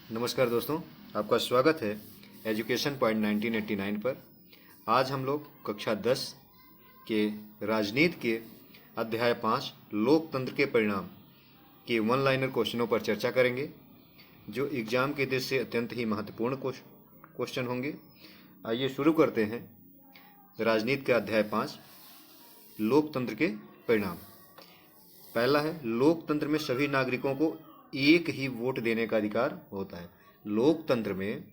नमस्कार दोस्तों, आपका स्वागत है एजुकेशन पॉइंट 1989 पर। आज हम लोग कक्षा 10 के राजनीति के अध्याय 5 लोकतंत्र के परिणाम के वन लाइनर क्वेश्चनों पर चर्चा करेंगे, जो एग्जाम के दृष्टि से अत्यंत ही महत्वपूर्ण क्वेश्चन होंगे। आइए शुरू करते हैं। राजनीति का अध्याय 5 लोकतंत्र के परिणाम। पहला है, लोकतंत्र में सभी नागरिकों को एक ही वोट देने का अधिकार होता है। लोकतंत्र में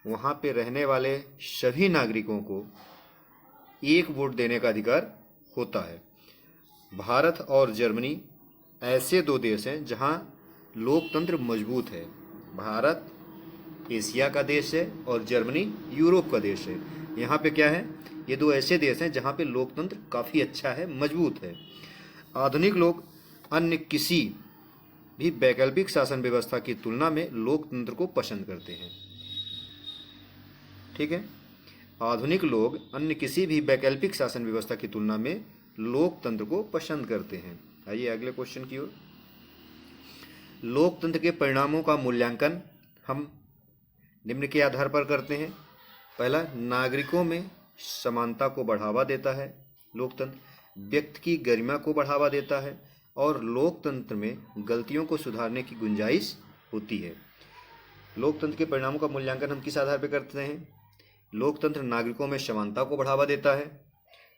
वहाँ पे रहने वाले सभी नागरिकों को एक वोट देने का अधिकार होता है। भारत और जर्मनी ऐसे दो देश हैं जहाँ लोकतंत्र मजबूत है। भारत एशिया का देश है और जर्मनी यूरोप का देश है। यहाँ पे क्या है, ये दो ऐसे देश हैं जहाँ पे लोकतंत्र काफ़ी अच्छा है, मजबूत है। आधुनिक लोग अन्य किसी भी वैकल्पिक शासन व्यवस्था की तुलना में लोकतंत्र को पसंद करते हैं। ठीक है, आधुनिक लोग अन्य किसी भी वैकल्पिक शासन व्यवस्था की तुलना में लोकतंत्र को पसंद करते हैं। आइए अगले क्वेश्चन की ओर। लोकतंत्र के परिणामों का मूल्यांकन हम निम्न के आधार पर करते हैं। पहला, नागरिकों में समानता को बढ़ावा देता है। लोकतंत्र व्यक्ति की गरिमा को बढ़ावा देता है और लोकतंत्र में गलतियों को सुधारने की गुंजाइश होती है। लोकतंत्र के परिणामों का मूल्यांकन हम किस आधार पर करते हैं? लोकतंत्र नागरिकों में समानता को बढ़ावा देता है,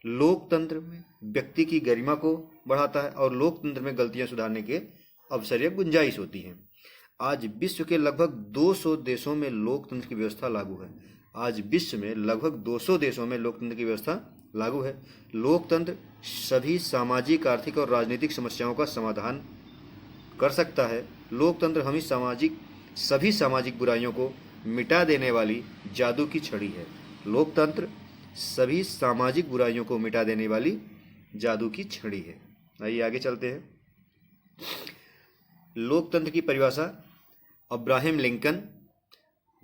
लोकतंत्र में व्यक्ति की गरिमा को बढ़ाता है और लोकतंत्र में गलतियां सुधारने के अवसर या गुंजाइश होती है। आज विश्व के लगभग 200 देशों में लोकतंत्र की व्यवस्था लागू है। आज विश्व में लगभग 200 देशों में लोकतंत्र की व्यवस्था लागू है। लोकतंत्र सभी सामाजिक, आर्थिक और राजनीतिक समस्याओं का समाधान कर सकता है। लोकतंत्र सभी सामाजिक बुराइयों को मिटा देने वाली जादू की छड़ी है। लोकतंत्र सभी सामाजिक बुराइयों को मिटा देने वाली जादू की छड़ी है। आइए आगे चलते हैं। लोकतंत्र की परिभाषा अब्राहम लिंकन,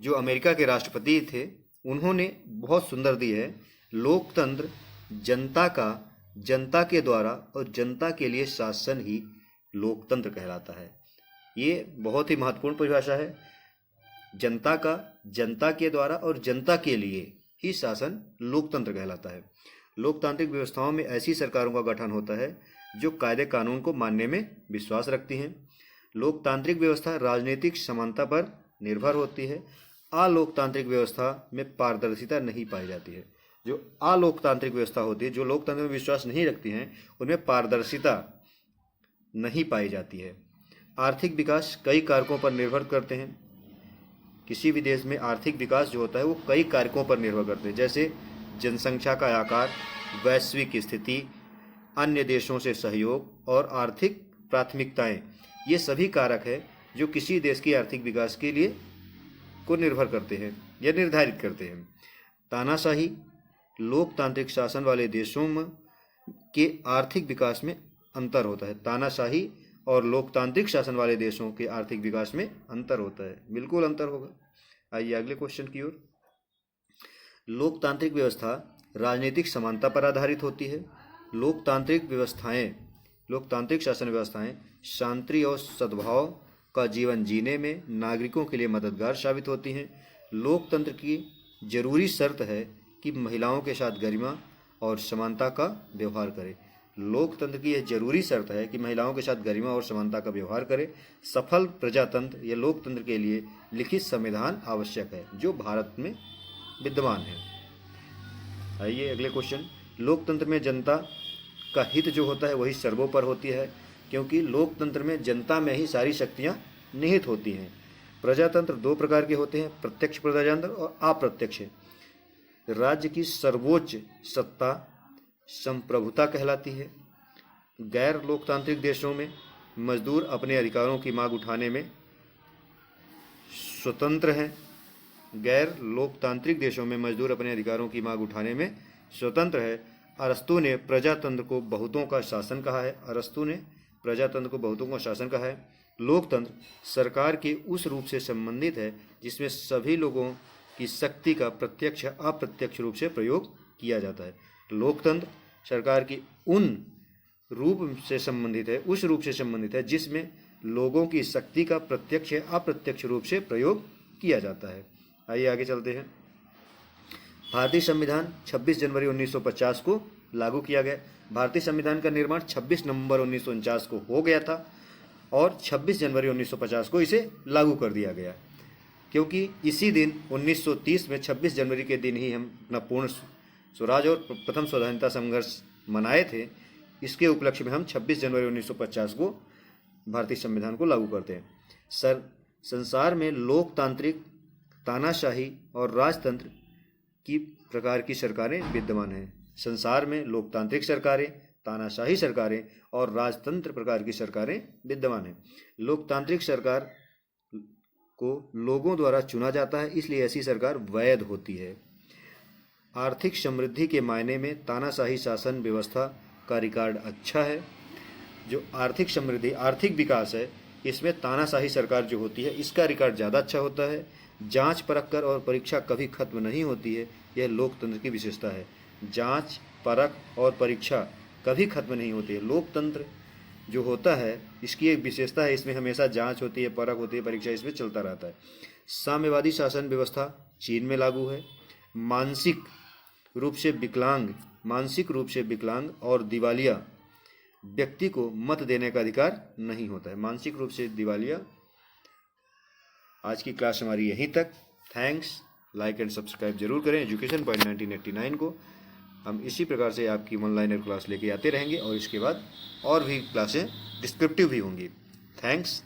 जो अमेरिका के राष्ट्रपति थे, उन्होंने बहुत सुंदर दी है। लोकतंत्र जनता के द्वारा और जनता के लिए शासन ही लोकतंत्र कहलाता है। ये बहुत ही महत्वपूर्ण परिभाषा है। जनता के द्वारा और जनता के लिए ही शासन लोकतंत्र कहलाता है। लोकतांत्रिक व्यवस्थाओं में ऐसी सरकारों का गठन होता है जो कायदे कानून को मानने में विश्वास रखती हैं। लोकतांत्रिक व्यवस्था राजनीतिक समानता पर निर्भर होती है। अलोकतांत्रिक व्यवस्था में पारदर्शिता नहीं पाई जाती है। जो अलोकतांत्रिक व्यवस्था होती है, जो लोकतंत्र में विश्वास नहीं रखती हैं, उनमें पारदर्शिता नहीं पाई जाती है। आर्थिक विकास कई कारकों पर निर्भर करते हैं। किसी भी देश में आर्थिक विकास जो होता है वो कई कारकों पर निर्भर करते हैं, जैसे जनसंख्या का आकार, वैश्विक स्थिति, अन्य देशों से सहयोग और आर्थिक प्राथमिकताएं। ये सभी कारक है जो किसी देश की आर्थिक विकास के लिए को निर्भर करते हैं या निर्धारित करते हैं। तानाशाही लोकतांत्रिक शासन वाले देशों में के आर्थिक विकास में अंतर होता है। तानाशाही और लोकतांत्रिक शासन वाले देशों के आर्थिक विकास में अंतर होता है, बिल्कुल अंतर होगा। आइए अगले क्वेश्चन की ओर। लोकतांत्रिक व्यवस्था राजनीतिक समानता पर आधारित होती है। लोकतांत्रिक शासन व्यवस्थाएं शांति और सद्भाव का जीवन जीने में नागरिकों के लिए मददगार साबित होती हैं। लोकतंत्र की जरूरी शर्त है कि महिलाओं के साथ गरिमा और समानता का व्यवहार करे। लोकतंत्र की यह जरूरी शर्त है कि महिलाओं के साथ गरिमा और समानता का व्यवहार करे। सफल प्रजातंत्र या लोकतंत्र के लिए लिखित संविधान आवश्यक है, जो भारत में विद्यमान है। आइए अगले क्वेश्चन। लोकतंत्र में जनता का हित जो होता है वही सर्वोपरि होती है, क्योंकि लोकतंत्र में जनता में ही सारी शक्तियां निहित होती हैं। प्रजातंत्र दो प्रकार के होते हैं, प्रत्यक्ष प्रजातंत्र और अप्रत्यक्ष। राज्य की सर्वोच्च सत्ता संप्रभुता कहलाती है। गैर लोकतांत्रिक देशों में मजदूर अपने अधिकारों की मांग उठाने में स्वतंत्र हैं। गैर लोकतांत्रिक देशों में मजदूर अपने अधिकारों की मांग उठाने में स्वतंत्र है। अरस्तू ने प्रजातंत्र को बहुतों का शासन कहा है। लोकतंत्र सरकार के उस रूप से संबंधित है जिसमें सभी लोगों की शक्ति का प्रत्यक्ष अप्रत्यक्ष रूप से प्रयोग किया जाता है। लोकतंत्र सरकार की उस रूप से संबंधित है जिसमें लोगों की शक्ति का प्रत्यक्ष या अप्रत्यक्ष रूप से प्रयोग किया जाता है। आइए आगे चलते हैं। भारतीय संविधान 26 जनवरी 1950 को लागू किया गया। भारतीय संविधान का निर्माण 26 नवंबर 1949 को हो गया था और 26 जनवरी 1950 को इसे लागू कर दिया गया, क्योंकि इसी दिन 1930 में 26 जनवरी के दिन ही हम अपना पूर्ण स्वराज और प्रथम स्वाधीनता संघर्ष मनाए थे। इसके उपलक्ष्य में हम 26 जनवरी 1950 को भारतीय संविधान को लागू करते हैं। संसार में लोकतांत्रिक, तानाशाही और राजतंत्र की प्रकार की सरकारें विद्यमान हैं। संसार में लोकतांत्रिक सरकारें, तानाशाही सरकारें और राजतंत्र प्रकार की सरकारें विद्यमान हैं। लोकतांत्रिक सरकार को लोगों द्वारा चुना जाता है, इसलिए ऐसी सरकार वैध होती है। आर्थिक समृद्धि के मायने में तानाशाही शासन व्यवस्था का रिकॉर्ड अच्छा है। जो आर्थिक समृद्धि, आर्थिक विकास है, इसमें तानाशाही सरकार जो होती है इसका रिकॉर्ड ज़्यादा अच्छा होता है। जांच परख कर और परीक्षा कभी खत्म नहीं होती है, यह लोकतंत्र की विशेषता है। जांच, परख और परीक्षा कभी खत्म नहीं होती है। लोकतंत्र जो होता है इसकी एक विशेषता है, इसमें हमेशा जांच होती है, परख होती है, परीक्षा इसमें चलता रहता है। साम्यवादी शासन व्यवस्था चीन में लागू है। मानसिक रूप से विकलांग और दिवालिया व्यक्ति को मत देने का अधिकार नहीं होता है। मानसिक रूप से दिवालिया। आज की क्लास हमारी यहीं तक। थैंक्स। लाइक एंड सब्सक्राइब जरूर करें एजुकेशन पॉइंट 1989 को। हम इसी प्रकार से आपकी ऑनलाइन क्लास लेके आते रहेंगे और इसके बाद और भी क्लासें डिस्क्रिप्टिव भी होंगी। थैंक्स।